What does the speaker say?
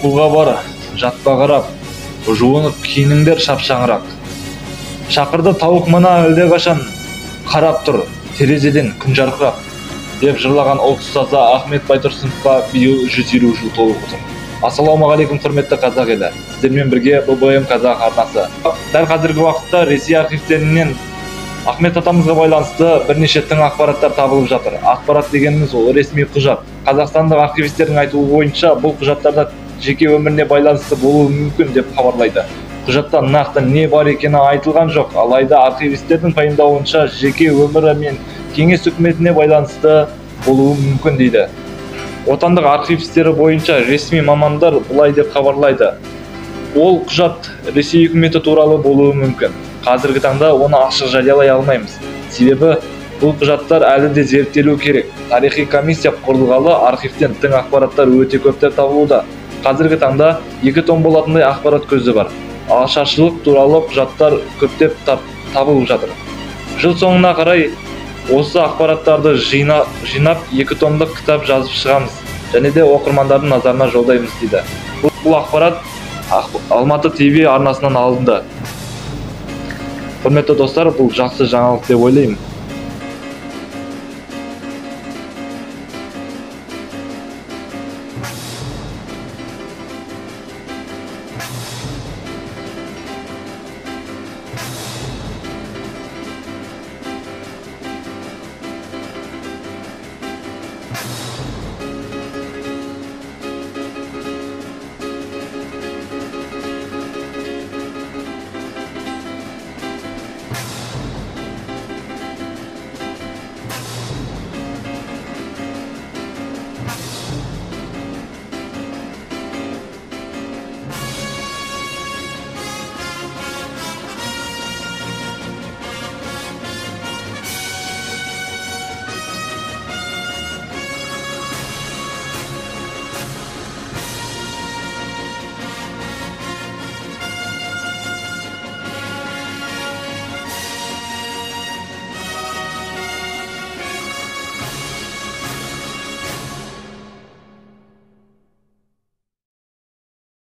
Окууга бар, жатпа карап, жуунуп кийиниңдер шапшаңыраак. Шакырды тауык мына элде качан, карап тур, терезеден күн жаркырап, деп жырлаган улут устазы Ахмет Байтурсуновго быйыл 120 жыл толуп отур. Ассаламу алейкум, құрметті қазақ елі. Сіздермен бірге ББМ қазақ арнасы. Дәл қазіргі уақытта Ресей архивтерінен Ахмет атамызға байланысты бірнеше тың ақпараттар табылып жатыр. Ақпарат дегеніміз ол ресми құжат. Қазақстандық архивистердің айтуы бойынша бұл құжаттарда жеке өміріне байланысты болуы мүмкін деп хабарлайды. Құжатта нақты не бар екені айтылған жоқ, алайда архивистердің пайымдауынша жеке өмірі мен кеңес үкіметіне байланысты болуы мүмкін дейді. Отандық архив істері бойынша ресми мамандар бұлай деп хабарлайды. Ол құжат Ресей үкіметі туралы болуы мүмкін. Қазіргі таңда оны ашық жариялай алмаймыз. Себебі бұл құжаттар әлі де зерттелу керек. Тарихи комиссия құрылғалы архивтен тың ақпараттар өте көптеп табылуда. Қазіргі таңда 2 том болатындай ақпарат көзі бар. Ашаршылық туралы құжаттар көптеп табылып жатыр. Жыл соңына қарай осы ақпараттарды жинап 2 томдық кітап жазып шығамыз, және де оқырмандардың назарына жолдаймыз дейді. Бұл ақпарат Алматы ТВ арнасынан алынды. Құрметті достар, бұл жақсы жаңалық деп ойлаймын.